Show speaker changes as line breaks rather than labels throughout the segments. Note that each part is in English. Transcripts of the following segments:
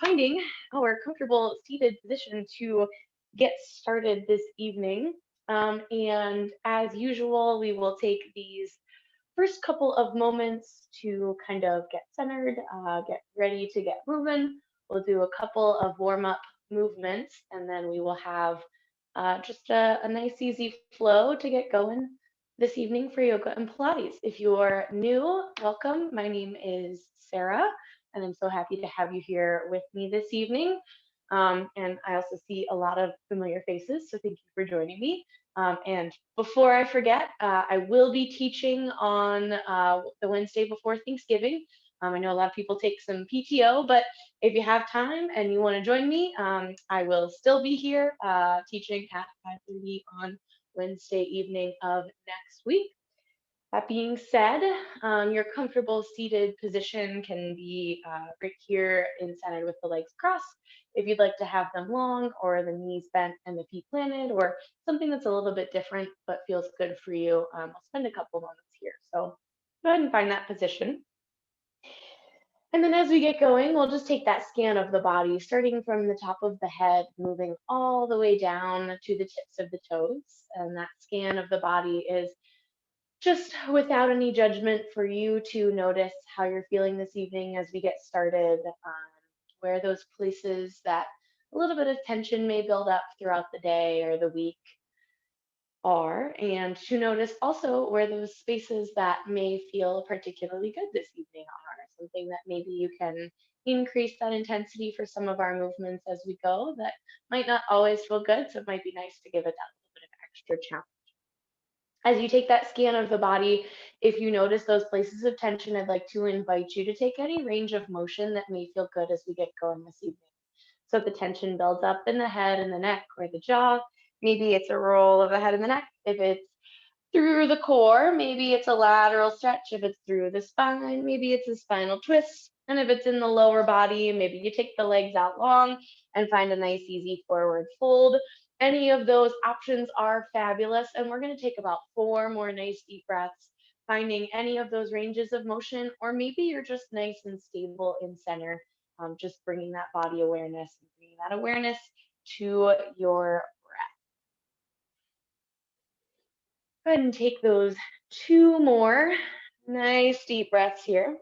finding our comfortable seated position to get started this evening. And as usual, we will take these first couple of moments to kind of get centered, get ready to get moving. We'll do a couple of warm up movements, and then we will have just a nice, easy flow to get going this evening for yoga and Pilates. If you're new, welcome. My name is Sarah, and I'm so happy to have you here with me this evening. And I also see a lot of familiar faces, so thank you for joining me. And before I forget, I will be teaching on the Wednesday before Thanksgiving. I know a lot of people take some PTO, but if you have time and you want to join me, I will still be here teaching at 5:30 on Wednesday evening of next week. That being said, your comfortable seated position can be right here in center with the legs crossed. If you'd like to have them long or the knees bent and the feet planted or something that's a little bit different but feels good for you, I'll spend a couple moments here. So go ahead and find that position. And then as we get going, we'll just take that scan of the body, starting from the top of the head, moving all the way down to the tips of the toes. And that scan of the body is just without any judgment for you to notice how you're feeling this evening as we get started, where those places that a little bit of tension may build up throughout the day or the week are, and to notice also where those spaces that may feel particularly good this evening are, something that maybe you can increase that intensity for some of our movements as we go that might not always feel good, so it might be nice to give it that little bit of extra challenge. As you take that scan of the body, if you notice those places of tension, I'd like to invite you to take any range of motion that may feel good as we get going this evening. So if the tension builds up in the head and the neck or the jaw, maybe it's a roll of the head and the neck. If it's through the core, maybe it's a lateral stretch. If it's through the spine, maybe it's a spinal twist. And if it's in the lower body, maybe you take the legs out long and find a nice, easy forward fold. Any of those options are fabulous. And we're going to take about 4 more nice deep breaths, finding any of those ranges of motion, or maybe you're just nice and stable in center, just bringing that body awareness and bringing that awareness to your breath. Go ahead and take those 2 more nice deep breaths here.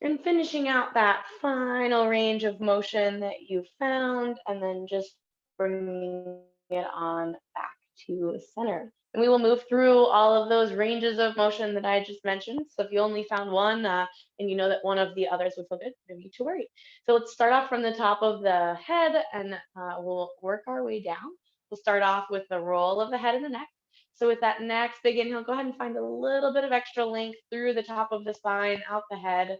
And finishing out that final range of motion that you found, and then just bringing it on back to center. And we will move through all of those ranges of motion that I just mentioned. So if you only found one and you know that one of the others would feel good, no need to worry. So let's start off from the top of the head and we'll work our way down. We'll start off with the roll of the head and the neck. So with that next big inhale, go ahead and find a little bit of extra length through the top of the spine, out the head,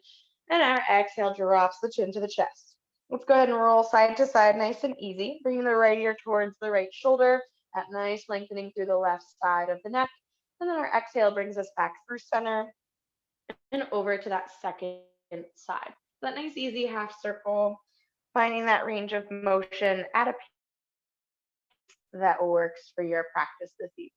and our exhale drops the chin to the chest. Let's go ahead and roll side to side, nice and easy. Bringing the right ear towards the right shoulder, that nice lengthening through the left side of the neck. And then our exhale brings us back through center and over to that second side. That nice easy half circle, finding that range of motion at a pace that works for your practice this evening.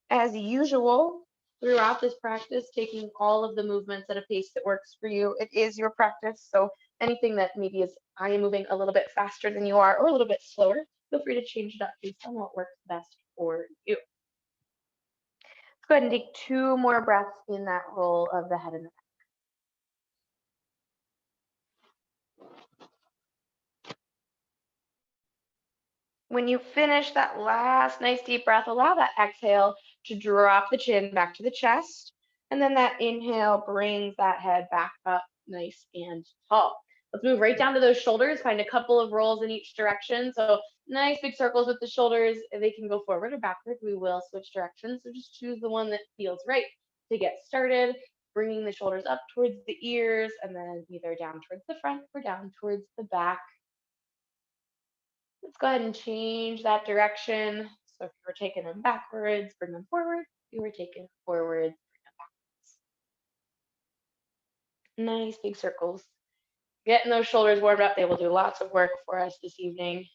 As usual, throughout this practice, taking all of the movements at a pace that works for you. It is your practice, so anything that maybe is I am moving a little bit faster than you are or a little bit slower, feel free to change it up based on what works best for you. Let's go ahead and take 2 more breaths in that roll of the head and the neck. When you finish that last nice deep breath, allow that exhale to drop the chin back to the chest. And then that inhale brings that head back up nice and tall. Let's move right down to those shoulders, find a couple of rolls in each direction. So nice big circles with the shoulders. They can go forward or backward. We will switch directions. So just choose the one that feels right to get started, bringing the shoulders up towards the ears and then either down towards the front or down towards the back. Let's go ahead and change that direction. So if you were taking them backwards, bring them forward. If you were taking them forwards, bring them backwards. Nice big circles. Getting those shoulders warmed up. They will do lots of work for us this evening.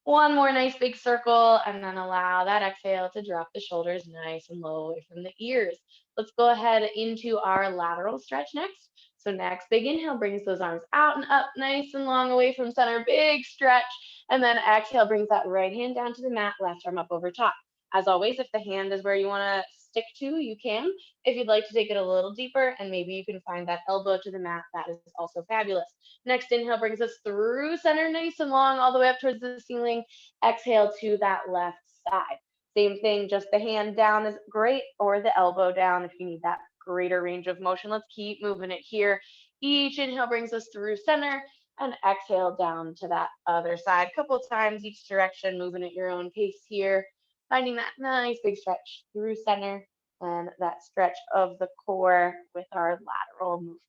One more nice big circle, and then allow that exhale to drop the shoulders nice and low away from the ears. Let's go ahead into our lateral stretch next. So next, big inhale brings those arms out and up nice and long away from center, big stretch. And then exhale brings that right hand down to the mat, left arm up over top. As always, if the hand is where you want to stick to, you can. If you'd like to take it a little deeper, and maybe you can find that elbow to the mat, that is also fabulous. Next inhale brings us through center, nice and long, all the way up towards the ceiling. Exhale to that left side. Same thing, just the hand down is great, or the elbow down if you need that greater range of motion. Let's keep moving it here. Each inhale brings us through center, and exhale down to that other side. Couple times each direction, moving at your own pace here. Finding that nice big stretch through center and that stretch of the core with our lateral movement.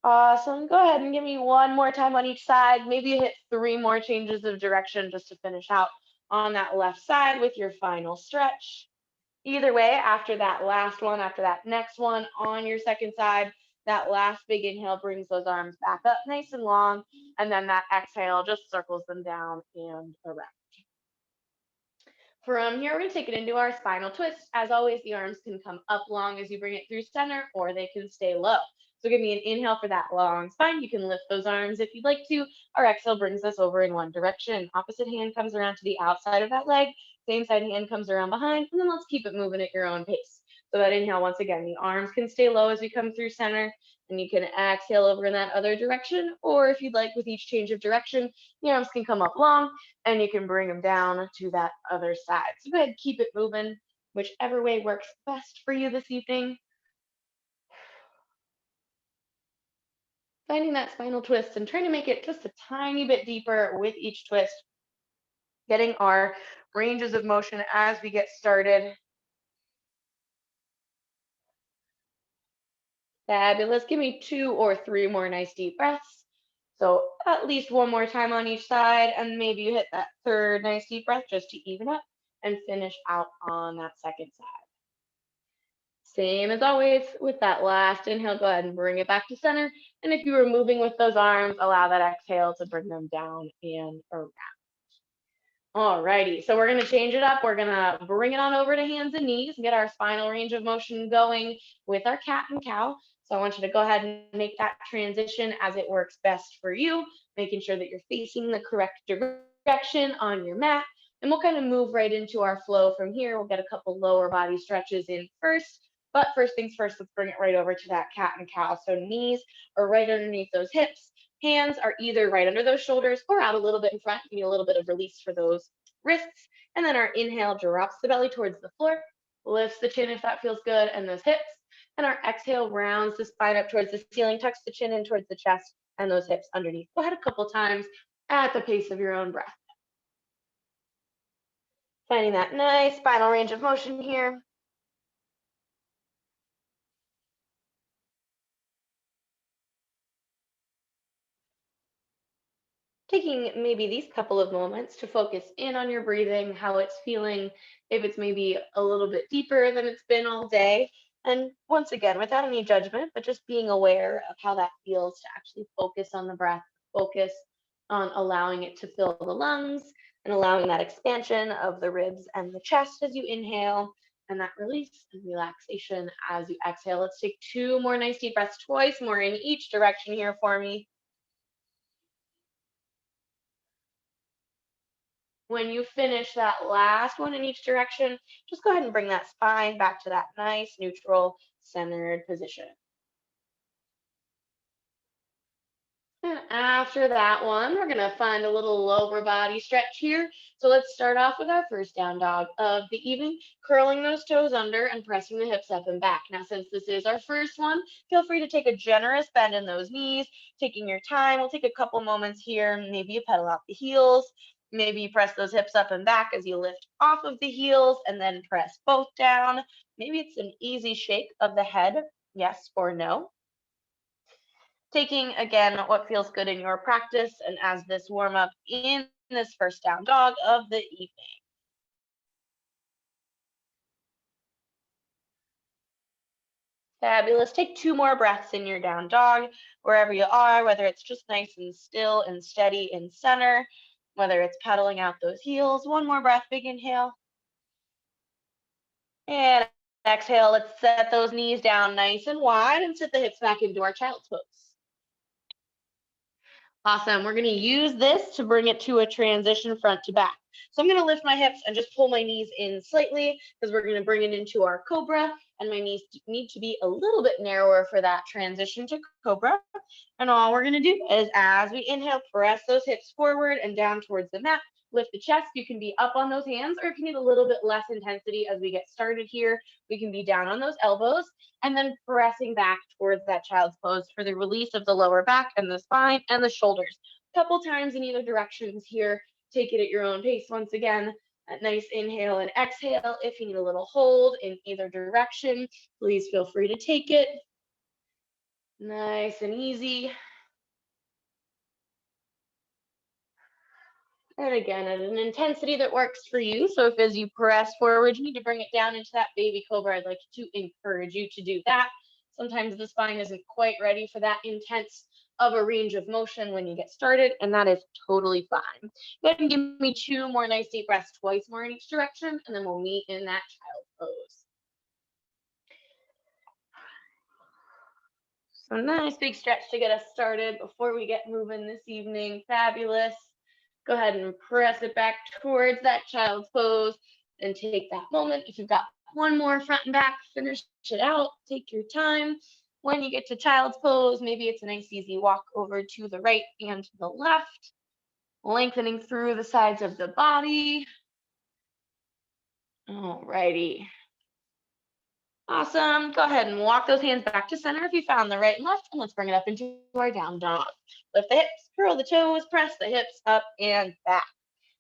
Awesome. Go ahead and give me one more time on each side. Maybe you hit three more changes of direction just to finish out on that left side with your final stretch. Either way, after that last one, after that next one on your second side, that last big inhale brings those arms back up nice and long. And then that exhale just circles them down and around. From here, we're going to take it into our spinal twist. As always, the arms can come up long as you bring it through center, or they can stay low. So give me an inhale for that long spine. You can lift those arms if you'd like to. Our exhale brings us over in one direction. Opposite hand comes around to the outside of that leg. Same side hand comes around behind. And then let's keep it moving at your own pace. So that inhale, once again, the arms can stay low as we come through center. And you can exhale over in that other direction. Or if you'd like, with each change of direction, the arms can come up long and you can bring them down to that other side. So go ahead, keep it moving, whichever way works best for you this evening. Finding that spinal twist and trying to make it just a tiny bit deeper with each twist, getting our ranges of motion as we get started. Fabulous. Give me two or three more nice deep breaths. So at least one more time on each side, and maybe you hit that third nice deep breath just to even up and finish out on that second side. Same as always with that last inhale, go ahead and bring it back to center. And if you were moving with those arms, allow that exhale to bring them down and around. Alrighty, so we're gonna change it up. We're gonna bring it on over to hands and knees and get our spinal range of motion going with our cat and cow. So I want you to go ahead and make that transition as it works best for you, making sure that you're facing the correct direction on your mat. And we'll kind of move right into our flow from here. We'll get a couple lower body stretches in first. But first things first, let's bring it right over to that cat and cow. So knees are right underneath those hips. Hands are either right under those shoulders or out a little bit in front. Give me a little bit of release for those wrists. And then our inhale drops the belly towards the floor, lifts the chin if that feels good, and those hips. And our exhale rounds the spine up towards the ceiling, tucks the chin in towards the chest, and those hips underneath. Go ahead a couple times at the pace of your own breath. Finding that nice spinal range of motion here. Taking maybe these couple of moments to focus in on your breathing, how it's feeling, if it's maybe a little bit deeper than it's been all day. And once again, without any judgment, but just being aware of how that feels to actually focus on the breath, focus on allowing it to fill the lungs and allowing that expansion of the ribs and the chest as you inhale and that release and relaxation as you exhale. Let's take two more nice deep breaths, twice more in each direction here for me. When you finish that last one in each direction, just go ahead and bring that spine back to that nice, neutral, centered position. And after that one, we're going to find a little lower body stretch here. So let's start off with our first down dog of the evening, curling those toes under and pressing the hips up and back. Now, since this is our first one, feel free to take a generous bend in those knees, taking your time. We'll take a couple moments here. Maybe you pedal out the heels. Maybe you press those hips up and back as you lift off of the heels and then press both down. Maybe it's an easy shake of the head, yes or no. Taking again what feels good in your practice and as this warm up in this first down dog of the evening. Fabulous. Take 2 more breaths in your down dog, wherever you are, whether it's just nice and still and steady in center, whether it's pedaling out those heels. 1 more breath, big inhale. And exhale, let's set those knees down nice and wide and sit the hips back into our child's pose. Awesome. We're going to use this to bring it to a transition front to back. So I'm going to lift my hips and just pull my knees in slightly because we're going to bring it into our cobra, and my knees need to be a little bit narrower for that transition to cobra. And all we're going to do is, as we inhale, press those hips forward and down towards the mat. Lift the chest. You can be up on those hands, or if you need a little bit less intensity as we get started here, we can be down on those elbows and then pressing back towards that child's pose for the release of the lower back and the spine and the shoulders. A couple times in either directions here. Take it at your own pace. Once again, a nice inhale and exhale. If you need a little hold in either direction, please feel free to take it. Nice and easy. And again, at an intensity that works for you. So if as you press forward, you need to bring it down into that baby cobra, I'd like to encourage you to do that. Sometimes the spine isn't quite ready for that intense of a range of motion when you get started, and that is totally fine. Go ahead and give me 2 more nice deep breaths, twice more in each direction, and then we'll meet in that child pose. So nice big stretch to get us started before we get moving this evening. Fabulous. Go ahead and press it back towards that child's pose and take that moment. If you've got 1 more front and back, finish it out. Take your time. When you get to child's pose, maybe it's a nice easy walk over to the right and to the left, lengthening through the sides of the body. All righty. Awesome. Go ahead and walk those hands back to center if you found the right and left, and let's bring it up into our down dog. Lift the hips, curl the toes, press the hips up and back.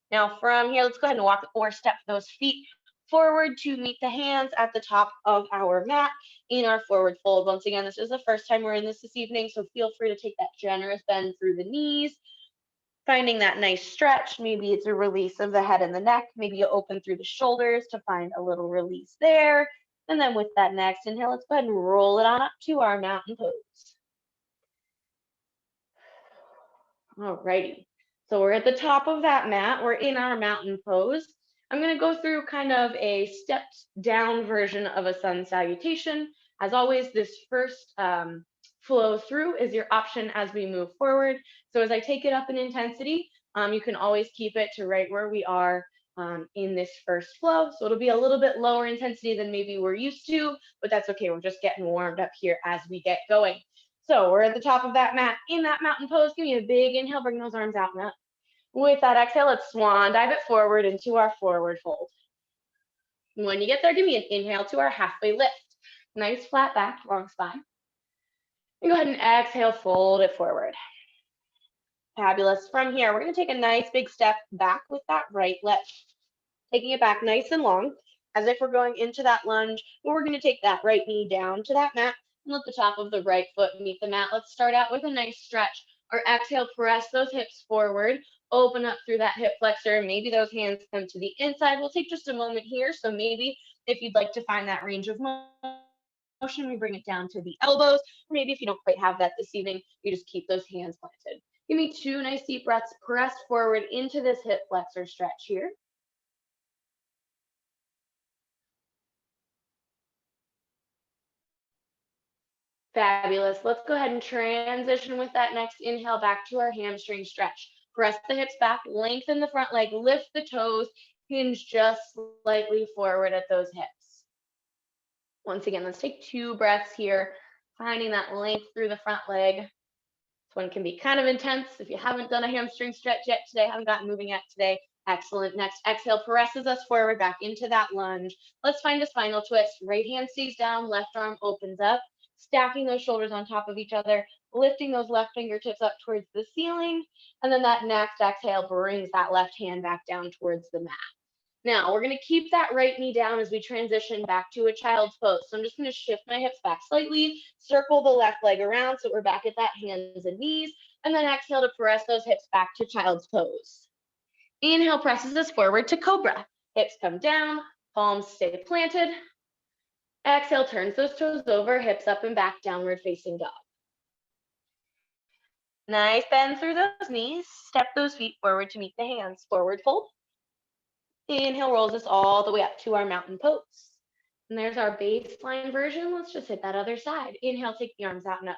Now from here, let's go ahead and walk or step those feet forward to meet the hands at the top of our mat in our forward fold. Once again, this is the first time we're in this evening, so feel free to take that generous bend through the knees, finding that nice stretch. Maybe it's a release of the head and the neck. Maybe you open through the shoulders to find a little release there. And then with that next inhale, let's go ahead and roll it on up to our mountain pose. All righty. So we're at the top of that mat. We're in our mountain pose. I'm going to go through kind of a stepped down version of a sun salutation. As always, this first flow through is your option as we move forward. So as I take it up in intensity, you can always keep it to right where we are in this first flow. So it'll be a little bit lower intensity than maybe we're used to, but that's okay. We're just getting warmed up here as we get going. So we're at the top of that mat in that mountain pose. Give me a big inhale, bring those arms out and up. With that exhale, let's swan dive it forward into our forward fold. When you get there, give me an inhale to our halfway lift. Nice flat back, long spine. And go ahead and exhale, fold it forward. Fabulous. From here, we're going to take a nice big step back with that right leg. Taking it back nice and long, as if we're going into that lunge. We're going to take that right knee down to that mat and let the top of the right foot meet the mat. Let's start out with a nice stretch. Or exhale, press those hips forward. Open up through that hip flexor. Maybe those hands come to the inside. We'll take just a moment here. So maybe if you'd like to find that range of motion, we bring it down to the elbows. Or maybe if you don't quite have that this evening, you just keep those hands planted. Give me 2 nice deep breaths. Press forward into this hip flexor stretch here. Fabulous. Let's go ahead and transition with that next inhale back to our hamstring stretch. Press the hips back, lengthen the front leg, lift the toes, hinge just slightly forward at those hips. Once again, let's take 2 breaths here, finding that length through the front leg. This one can be kind of intense. If you haven't done a hamstring stretch yet today, haven't gotten moving yet today, excellent. Next exhale presses us forward back into that lunge. Let's find a spinal twist. Right hand stays down, left arm opens up, stacking those shoulders on top of each other, lifting those left fingertips up towards the ceiling. And then that next exhale brings that left hand back down towards the mat. Now we're going to keep that right knee down as we transition back to a child's pose. So I'm just going to shift my hips back slightly, circle the left leg around so we're back at that hands and knees, and then exhale to press those hips back to child's pose. Inhale presses us forward to cobra. Hips come down, palms stay planted. Exhale, turns those toes over, hips up and back, downward facing dog. Nice bend through those knees. Step those feet forward to meet the hands. Forward fold. Inhale, rolls us all the way up to our mountain pose. And there's our baseline version. Let's just hit that other side. Inhale, take the arms out and up.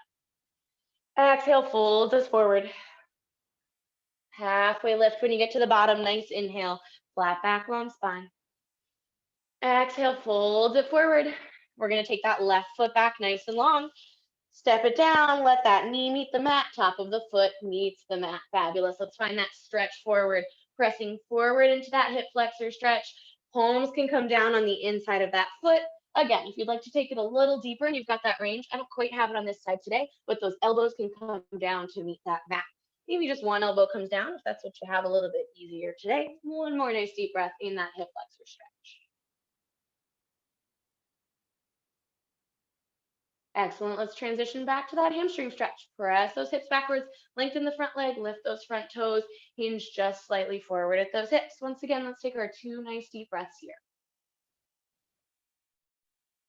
Exhale, folds us forward. Halfway lift when you get to the bottom. Nice inhale. Flat back, long spine. Exhale, fold it forward. We're going to take that left foot back nice and long. Step it down. Let that knee meet the mat. Top of the foot meets the mat. Fabulous. Let's find that stretch forward. Pressing forward into that hip flexor stretch. Palms can come down on the inside of that foot. Again, if you'd like to take it a little deeper and you've got that range, I don't quite have it on this side today, but those elbows can come down to meet that mat. Maybe just one elbow comes down if that's what you have a little bit easier today. One more nice deep breath in that hip flexor stretch. Excellent. Let's transition back to that hamstring stretch. Press those hips backwards, lengthen the front leg, lift those front toes, hinge just slightly forward at those hips. Once again, let's take our 2 nice deep breaths here.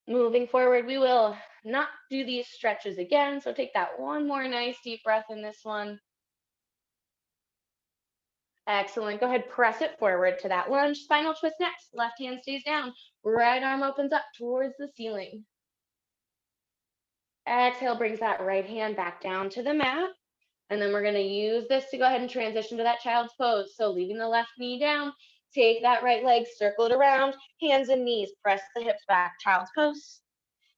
Moving forward, we will not do these stretches again. So take that one more nice deep breath in this one. Excellent. Go ahead, press it forward to that lunge. Spinal twist next. Left hand stays down. Right arm opens up towards the ceiling. Exhale brings that right hand back down to the mat. And then we're going to use this to go ahead and transition to that child's pose. So leaving the left knee down, take that right leg, circle it around, hands and knees, press the hips back, child's pose.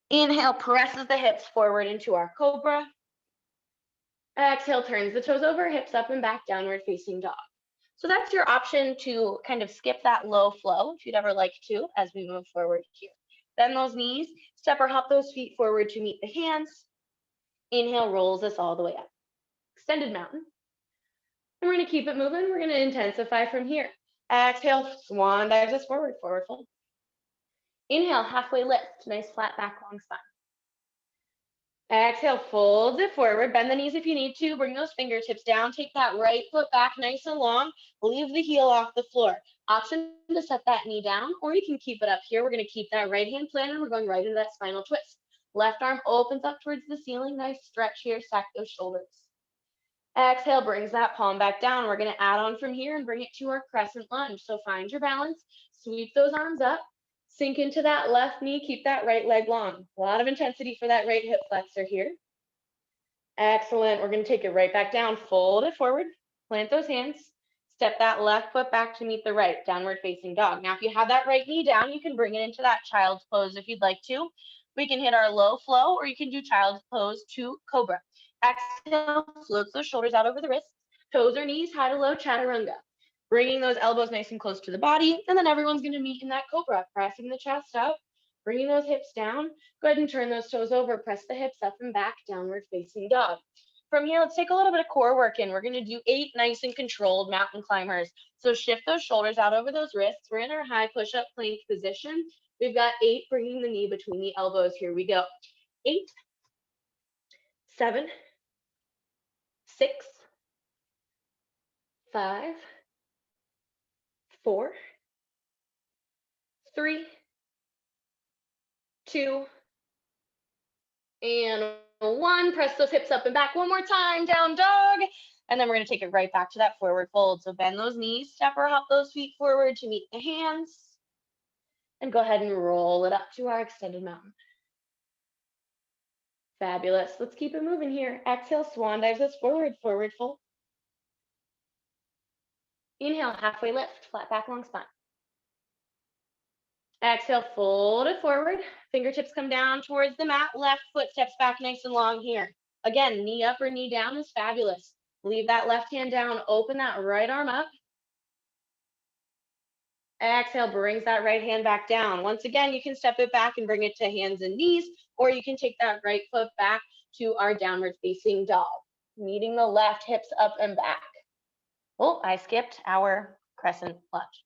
Inhale, presses the hips forward into our cobra. Exhale, turns the toes over, hips up and back, downward facing dog. So that's your option to kind of skip that low flow if you'd ever like to as we move forward here. Bend those knees, step or hop those feet forward to meet the hands. Inhale, rolls us all the way up. Extended mountain. And we're going to keep it moving. We're going to intensify from here. Exhale, swan dives us forward, forward fold. Inhale, halfway lift, nice flat back, long spine. Exhale, fold it forward, bend the knees if you need to, bring those fingertips down, take that right foot back nice and long, leave the heel off the floor. Option to set that knee down, or you can keep it up here. We're going to keep that right hand planted, we're going right into that spinal twist. Left arm opens up towards the ceiling, nice stretch here, stack those shoulders. Exhale, brings that palm back down. We're going to add on from here and bring it to our crescent lunge. So find your balance, sweep those arms up, sink into that left knee, keep that right leg long. A lot of intensity for that right hip flexor here. Excellent. We're going to take it right back down, fold it forward, plant those hands, step that left foot back to meet the right, downward facing dog. Now, if you have that right knee down, you can bring it into that child's pose if you'd like to. We can hit our low flow, or you can do child's pose to cobra. Exhale, floats those shoulders out over the wrists, toes or knees, high to low, chaturanga. Bringing those elbows nice and close to the body, and then everyone's going to meet in that cobra, pressing the chest up, bringing those hips down. Go ahead and turn those toes over, press the hips up and back, downward facing dog. From here, let's take a little bit of core work in. We're going to do 8 nice and controlled mountain climbers. So shift those shoulders out over those wrists. We're in our high push-up plank position. We've got 8, bringing the knee between the elbows. Here we go. 8, 7, 6, 5, 4, 3, 2, and 1. Press those hips up and back one more time, down dog. And then we're going to take it right back to that forward fold. So bend those knees, step or hop those feet forward to meet the hands. And go ahead and roll it up to our extended mountain. Fabulous. Let's keep it moving here. Exhale, swan dives us forward, forward fold. Inhale, halfway lift, flat back, long spine. Exhale, fold it forward. Fingertips come down towards the mat. Left foot steps back nice and long here. Again, knee up or knee down is fabulous. Leave that left hand down, open that right arm up. Exhale, brings that right hand back down. Once again, you can step it back and bring it to hands and knees, or you can take that right foot back to our downward facing dog, meeting the left hips up and back. Oh, I skipped our crescent lunge.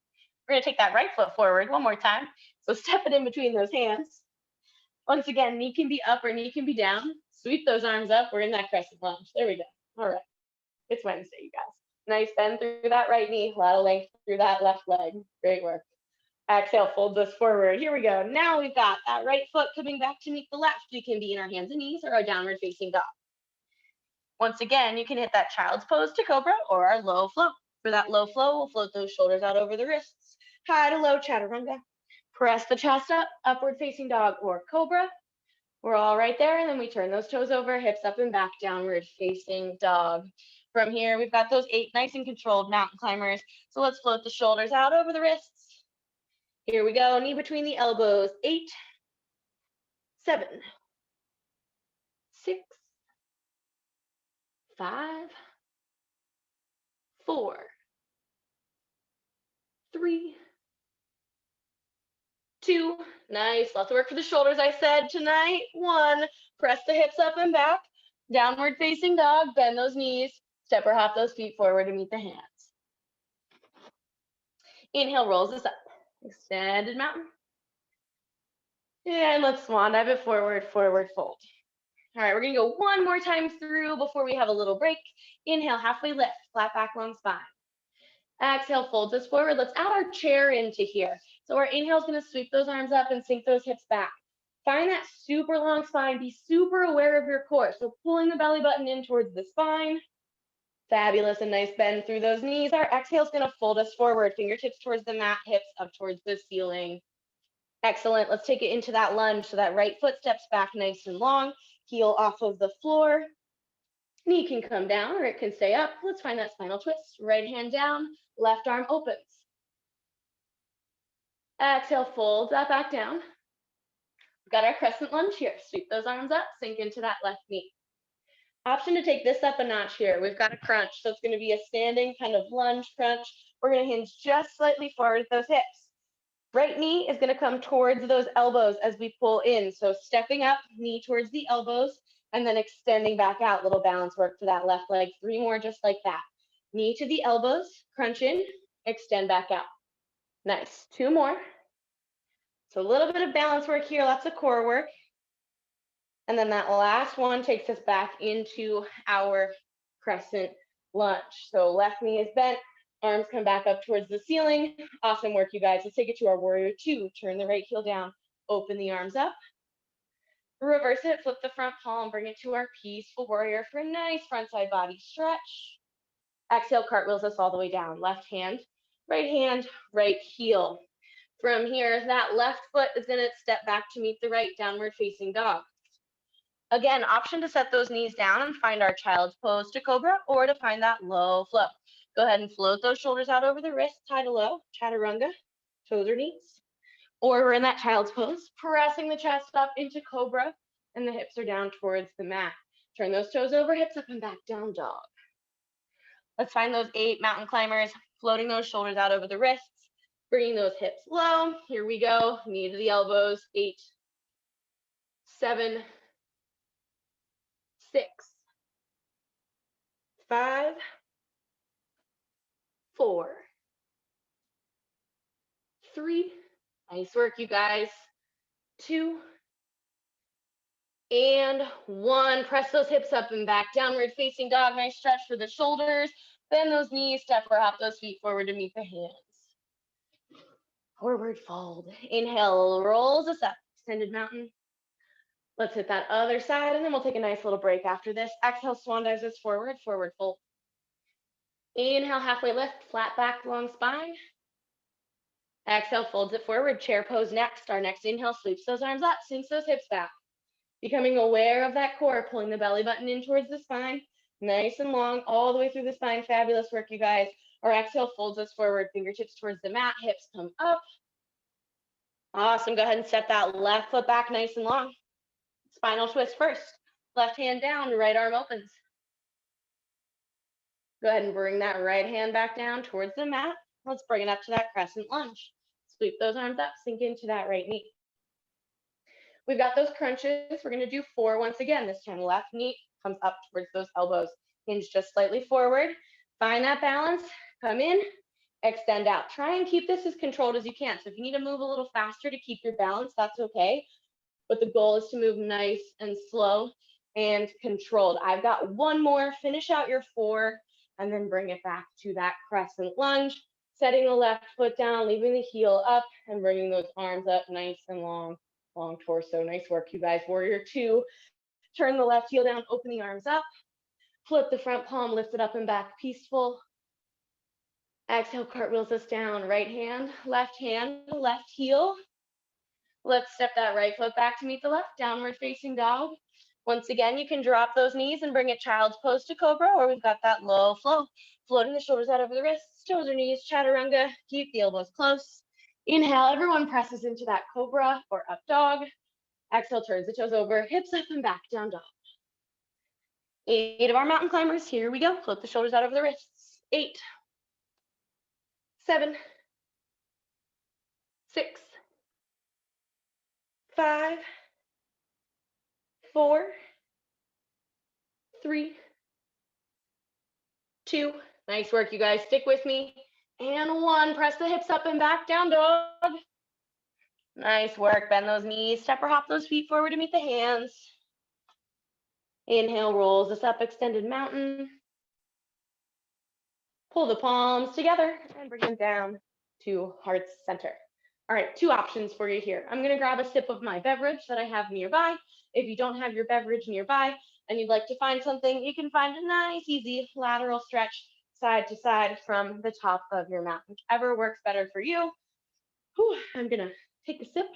We're going to take that right foot forward one more time. So step it in between those hands. Once again, knee can be up or knee can be down. Sweep those arms up. We're in that crescent lunge. There we go. All right. It's Wednesday, you guys. Nice bend through that right knee. A lot of length through that left leg. Great work. Exhale, fold this forward. Here we go. Now we've got that right foot coming back to meet the left. We can be in our hands and knees or our downward facing dog. Once again, you can hit that child's pose to cobra or our low flow. For that low flow, we'll float those shoulders out over the wrists. High to low chaturanga. Press the chest up, upward facing dog or cobra. We're all right there, and then we turn those toes over, hips up and back, downward facing dog. From here, we've got those 8 nice and controlled mountain climbers. So let's float the shoulders out over the wrists. Here we go, knee between the elbows. 8, 7, 6, 5, 4, 3, 2, nice, lots of work for the shoulders I said tonight. 1, press the hips up and back, downward facing dog, bend those knees, step or hop those feet forward to meet the hands. Inhale, rolls us up, extended mountain. And let's swan dive it forward, forward fold. All right, we're gonna go one more time through before we have a little break. Inhale, halfway lift, flat back, long spine. Exhale, folds us forward. Let's add our chair into here. So our inhale is gonna sweep those arms up and sink those hips back. Find that super long spine. Be super aware of your core. So pulling the belly button in towards the spine. Fabulous, a nice bend through those knees. Our exhale is gonna fold us forward, fingertips towards the mat, hips up towards the ceiling. Excellent, let's take it into that lunge. So that right foot steps back nice and long, heel off of the floor. Knee can come down or it can stay up. Let's find that spinal twist. Right hand down, left arm opens. Exhale, fold that back down. We've got our crescent lunge here. Sweep those arms up, sink into that left knee. Option to take this up a notch here. We've got a crunch, so it's going to be a standing kind of lunge crunch. We're going to hinge just slightly forward with those hips. Right knee is going to come towards those elbows as we pull in. So stepping up, knee towards the elbows, and then extending back out. Little balance work for that left leg. 3 more just like that. Knee to the elbows, crunch in, extend back out. Nice. 2 more. So a little bit of balance work here, lots of core work. And then that last one takes us back into our crescent lunge. So left knee is bent, arms come back up towards the ceiling. Awesome work, you guys. Let's take it to our warrior 2. Turn the right heel down, open the arms up. Reverse it, flip the front palm, bring it to our peaceful warrior for a nice front side body stretch. Exhale, cartwheels us all the way down. Left hand, right heel. From here, that left foot is going to step back to meet the right, downward facing dog. Again, option to set those knees down and find our child's pose to cobra or to find that low flow. Go ahead and float those shoulders out over the wrists, high to low, chaturanga, toes or knees. Or we're in that child's pose, pressing the chest up into cobra and the hips are down towards the mat. Turn those toes over, hips up and back, down dog. Let's find those 8 mountain climbers, floating those shoulders out over the wrists, bringing those hips low. Here we go, knee to the elbows, 8, 7, 6, 5, 4, 3, nice work, you guys, 2, and 1. Press those hips up and back, downward facing dog, nice stretch for the shoulders. Bend those knees, step or hop those feet forward to meet the hands. Forward fold. Inhale, rolls us up, extended mountain. Let's hit that other side, and then we'll take a nice little break after this. Exhale, swan dives us forward, forward fold. Inhale, halfway lift, flat back, long spine. Exhale, folds it forward, chair pose next. Our next inhale sweeps those arms up, sinks those hips back. Becoming aware of that core, pulling the belly button in towards the spine. Nice and long, all the way through the spine. Fabulous work, you guys. Our exhale folds us forward, fingertips towards the mat, hips come up. Awesome, go ahead and step that left foot back nice and long. Spinal twist first. Left hand down, right arm opens. Go ahead and bring that right hand back down towards the mat. Let's bring it up to that crescent lunge. Sweep those arms up, sink into that right knee. We've got those crunches. We're going to do 4 once again. This time, left knee comes up towards those elbows. Hinge just slightly forward. Find that balance. Come in, extend out. Try and keep this as controlled as you can. So if you need to move a little faster to keep your balance, that's okay. But the goal is to move nice and slow and controlled. I've got 1 more. Finish out your 4 and then bring it back to that crescent lunge. Setting the left foot down, leaving the heel up, and bringing those arms up nice and long, long torso. Nice work, you guys. Warrior two. Turn the left heel down, open the arms up. Flip the front palm, lift it up and back, peaceful. Exhale, cartwheels us down. Right hand, left heel. Let's step that right foot back to meet the left, downward facing dog. Once again, you can drop those knees and bring it child's pose to cobra, or we've got that low flow, floating the shoulders out over the wrists, toes or knees, chaturanga, keep the elbows close. Inhale, everyone presses into that cobra or up dog. Exhale, turns the toes over, hips up and back, down dog. 8 of our mountain climbers, here we go. Float the shoulders out over the wrists. 8, 7, 6, 5, 4, 3, 2. Nice work, you guys. Stick with me. And 1. Press the hips up and back, down dog. Nice work. Bend those knees. Step or hop those feet forward to meet the hands. Inhale, rolls us up, extended mountain. Pull the palms together and bring them down to heart center. All right, 2 options for you here. I'm going to grab a sip of my beverage that I have nearby. If you don't have your beverage nearby and you'd like to find something, you can find a nice, easy lateral stretch side to side from the top of your mat, whichever works better for you. Whew, I'm going to take a sip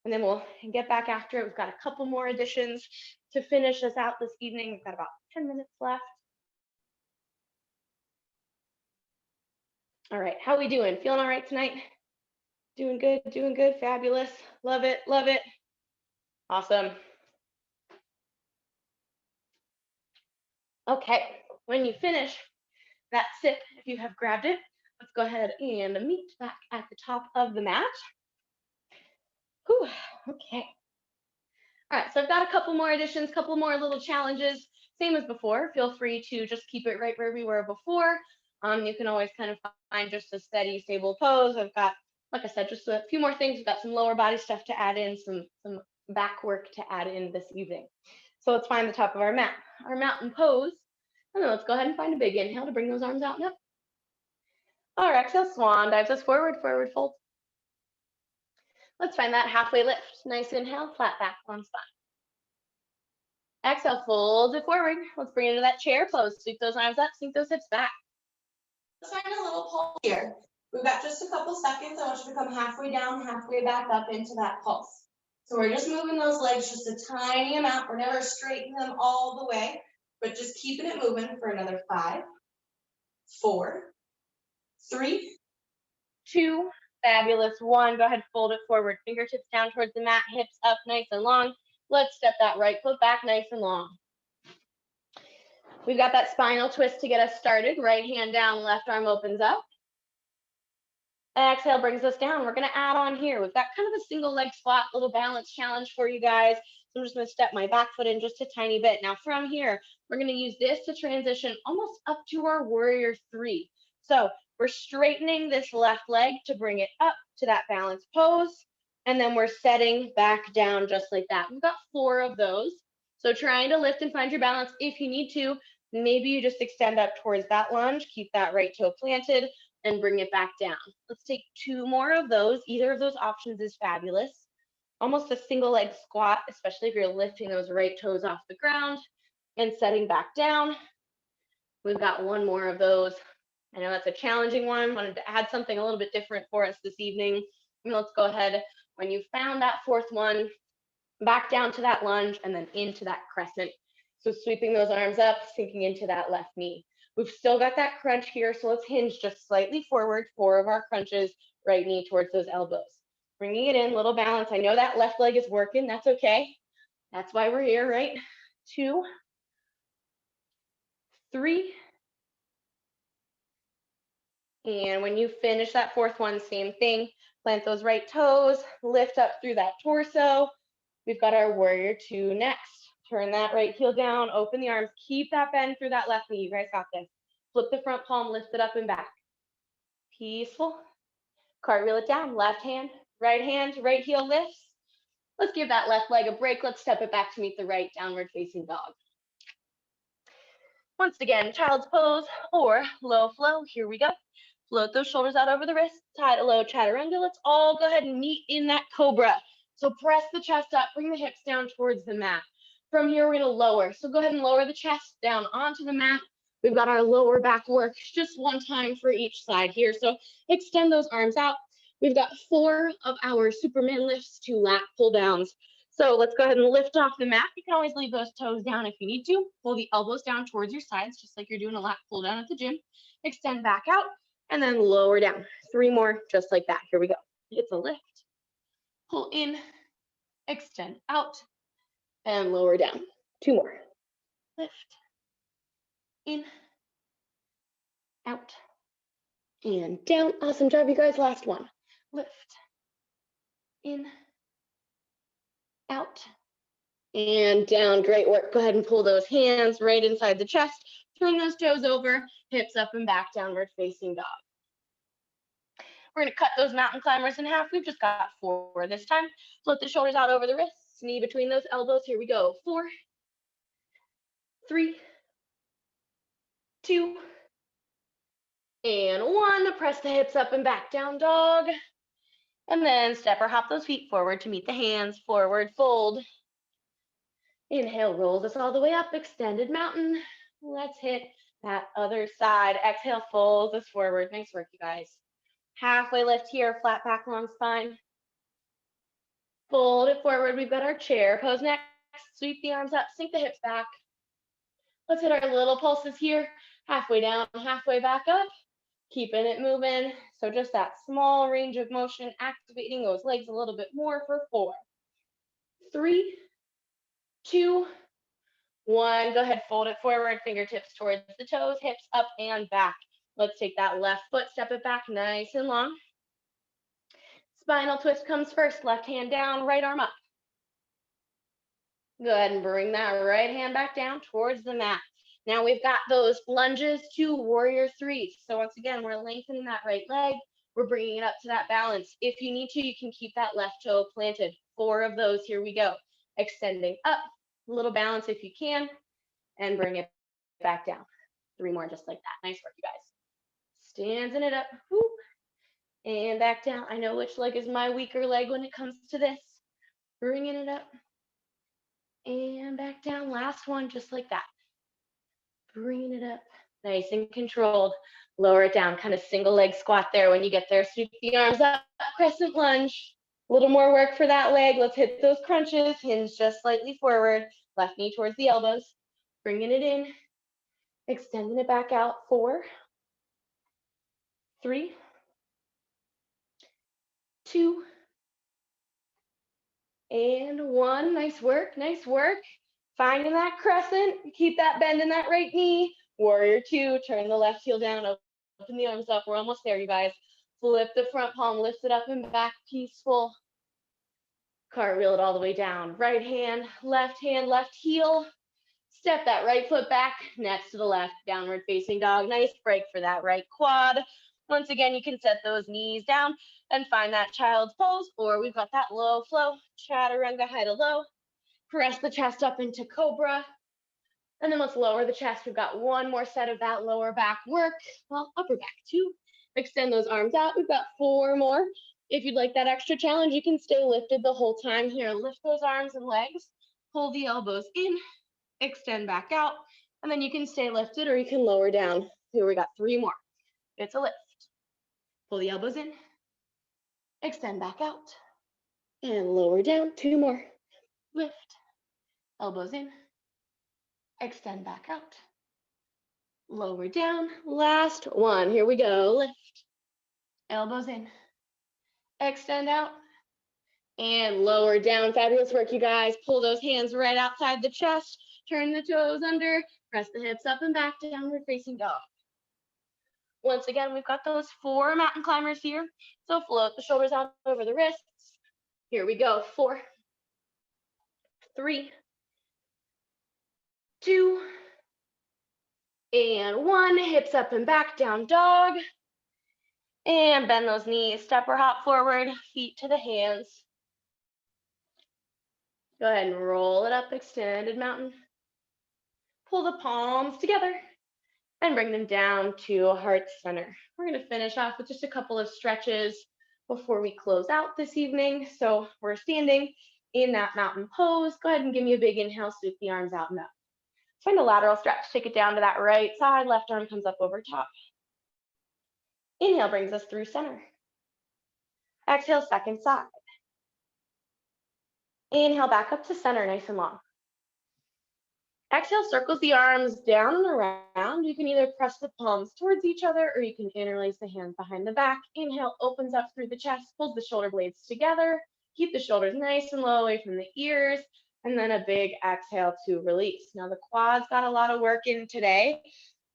and then we'll get back after it. We've got a couple more additions to finish us out this evening. We've got about 10 minutes left. All right, how are we doing? Feeling all right tonight? Doing good, fabulous. Love it, love it. Awesome. Okay, when you finish that sip, if you have grabbed it, let's go ahead and meet back at the top of the mat. Whew, okay. All right, so I've got a couple more additions, couple more little challenges. Same as before, feel free to just keep it right where we were before. You can always kind of find just a steady, stable pose. I've got, like I said, just a few more things. We've got some lower body stuff to add in, some back work to add in this evening. So let's find the top of our mat, our mountain pose. And then let's go ahead and find a big inhale to bring those arms out and up. Our exhale, swan dives us forward, forward fold. Let's find that halfway lift. Nice inhale, flat back, long spine. Exhale, fold it forward. Let's bring it into that chair pose. Sweep those arms up, sink those hips back.
Let's find a little pulse here. We've got just a couple seconds. I want you to come halfway down, halfway back up into that pulse. So we're just moving those legs just a tiny amount. We're never straightening them all the way, but just keeping it moving for another 5, 4, 3,
2, fabulous. 1, go ahead, fold it forward. Fingertips down towards the mat, hips up nice and long. Let's step that right foot back nice and long. We've got that spinal twist to get us started. Right hand down, left arm opens up. Exhale brings us down. We're going to add on here. We've got kind of a single leg squat, little balance challenge for you guys. So I'm just going to step my back foot in just a tiny bit. Now from here, we're going to use this to transition almost up to our warrior 3. So we're straightening this left leg to bring it up to that balance pose. And then we're setting back down just like that. We've got 4 of those. So trying to lift and find your balance if you need to. Maybe you just extend up towards that lunge, keep that right toe planted, and bring it back down. Let's take 2 more of those. Either of those options is fabulous. Almost a single leg squat, especially if you're lifting those right toes off the ground and setting back down. We've got 1 more of those. I know that's a challenging one. Wanted to add something a little bit different for us this evening. And let's go ahead, when you found that 4th one, back down to that lunge and then into that crescent. So sweeping those arms up, sinking into that left knee. We've still got that crunch here, so let's hinge just slightly forward, 4 of our crunches, right knee towards those elbows. Bringing it in, little balance. I know that left leg is working, that's okay. That's why we're here, right? 2, 3. And when you finish that 4th one, same thing. Plant those right toes, lift up through that torso. We've got our warrior 2 next. Turn that right heel down, open the arms, keep that bend through that left knee. You guys got this. Flip the front palm, lift it up and back. Peaceful. Cartwheel it down, left hand, right heel lifts. Let's give that left leg a break. Let's step it back to meet the right, downward facing dog. Once again, child's pose or low flow. Here we go. Float those shoulders out over the wrists, tie to low chaturanga. Let's all go ahead and meet in that cobra. So press the chest up, bring the hips down towards the mat. From here, we're gonna lower. So go ahead and lower the chest down onto the mat. We've got our lower back work, just one time for each side here. So extend those arms out. We've got 4 of our Superman lifts to lat pull downs. So let's go ahead and lift off the mat. You can always leave those toes down if you need to. Pull the elbows down towards your sides, just like you're doing a lat pull down at the gym. Extend back out and then lower down. 3 more, just like that. Here we go. It's a lift. Pull in, extend out, and lower down. 2 more. Lift, in, out, and down. Awesome job, you guys. Last one. Lift, in, out, and down. Great work. Go ahead and pull those hands right inside the chest. Turn those toes over, hips up and back, downward facing dog. We're gonna cut those mountain climbers in half. We've just got 4 this time. Float the shoulders out over the wrists, knee between those elbows. Here we go. 4, 3, 2, and 1. Press the hips up and back, down dog. And then step or hop those feet forward to meet the hands, forward fold. Inhale, rolls us all the way up, extended mountain. Let's hit that other side. Exhale, folds us forward. Nice work, you guys. Halfway lift here, flat back, long spine. Fold it forward. We've got our chair pose next. Sweep the arms up, sink the hips back. Let's hit our little pulses here. Halfway down, halfway back up. Keeping it moving. So just that small range of motion, activating those legs a little bit more for 4, 3, 2, 1. Go ahead, fold it forward, fingertips towards the toes, hips up and back. Let's take that left foot, step it back nice and long. Spinal twist comes first, left hand down, right arm up. Go ahead and bring that right hand back down towards the mat. Now we've got those lunges to warrior 3. So once again, we're lengthening that right leg. We're bringing it up to that balance. If you need to, you can keep that left toe planted. 4 of those, here we go. Extending up, a little balance if you can, and bring it back down. 3 more just like that. Nice work, you guys. Standing it up, whoop, and back down. I know which leg is my weaker leg when it comes to this. Bringing it up, and back down. Last one, just like that. Bringing it up, nice and controlled. Lower it down, kind of single leg squat there. When you get there, sweep the arms up, crescent lunge. A little more work for that leg. Let's hit those crunches, hinge just slightly forward, left knee towards the elbows. Bringing it in, extending it back out. 4, 3, 2, and 1. Nice work, nice work. Finding that crescent, keep that bend in that right knee. Warrior 2, turn the left heel down, open the arms up. We're almost there, you guys. Flip the front palm, lift it up and back, peaceful. Cartwheel it all the way down. Right hand, left heel. Step that right foot back, next to the left, downward facing dog. Nice break for that right quad. Once again, you can set those knees down and find that child's pose, or we've got that low flow, chaturanga high to low. Press the chest up into cobra. And then let's lower the chest. We've got 1 more set of that lower back work. Well, upper back too. Extend those arms out. We've got 4 more. If you'd like that extra challenge, you can stay lifted the whole time here. Lift those arms and legs. Pull the elbows in. Extend back out. And then you can stay lifted or you can lower down. Here we got 3 more. It's a lift. Pull the elbows in. Extend back out. And lower down. 2 more. Lift. Elbows in. Extend back out. Lower down. Last one. Here we go. Lift. Elbows in. Extend out. And lower down. Fabulous work, you guys. Pull those hands right outside the chest. Turn the toes under. Press the hips up and back. Downward facing dog. Once again, we've got those 4 mountain climbers here. So float the shoulders out over the wrists. Here we go. 4, 3, 2, and 1. Hips up and back, down dog. And bend those knees, step or hop forward, feet to the hands. Go ahead and roll it up, extended mountain. Pull the palms together. and bring them down to heart center. We're going to finish off with just a couple of stretches before we close out this evening. So we're standing in that mountain pose. Go ahead and give me a big inhale, sweep the arms out and up. Find a lateral stretch, take it down to that right side, left arm comes up over top. Inhale brings us through center. Exhale, second side. Inhale back up to center, nice and long. Exhale, circles the arms down and around. You can either press the palms towards each other or you can interlace the hands behind the back. Inhale, opens up through the chest, pulls the shoulder blades together. Keep the shoulders nice and low away from the ears. And then a big exhale to release. Now the quads got a lot of work in today.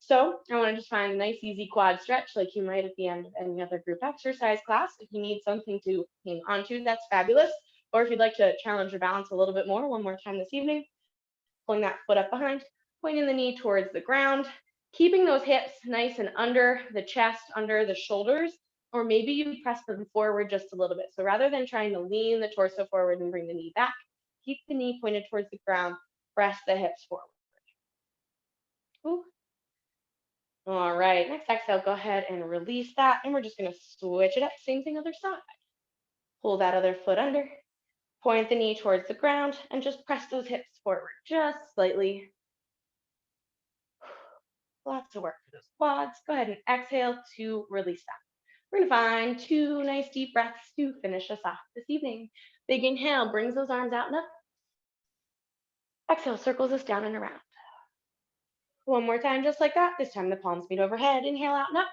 So I want to just find a nice, easy quad stretch like you might at the end of any other group exercise class. If you need something to hang onto, that's fabulous. Or if you'd like to challenge your balance a little bit more, one more time this evening, pulling that foot up behind, pointing the knee towards the ground, keeping those hips nice and under the chest, under the shoulders, or maybe you press them forward just a little bit. So rather than trying to lean the torso forward and bring the knee back, keep the knee pointed towards the ground, press the hips forward. Ooh. All right, next exhale, go ahead and release that. And we're just gonna switch it up, same thing other side. Pull that other foot under, point the knee towards the ground, and just press those hips forward just slightly. Lots of work for those quads. Go ahead and exhale to release that. We're gonna find 2 nice deep breaths to finish us off this evening. Big inhale, brings those arms out and up. Exhale, circles us down and around. One more time, just like that. This time the palms meet overhead. Inhale out and up.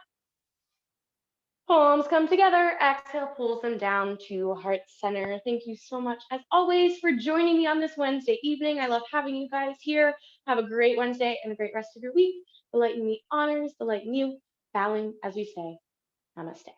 Palms come together. Exhale, pulls them down to heart center. Thank you so much, as always, for joining me on this Wednesday evening. I love having you guys here. Have a great Wednesday and a great rest of your week. The light in me honors the light in you, bowing as we say, namaste.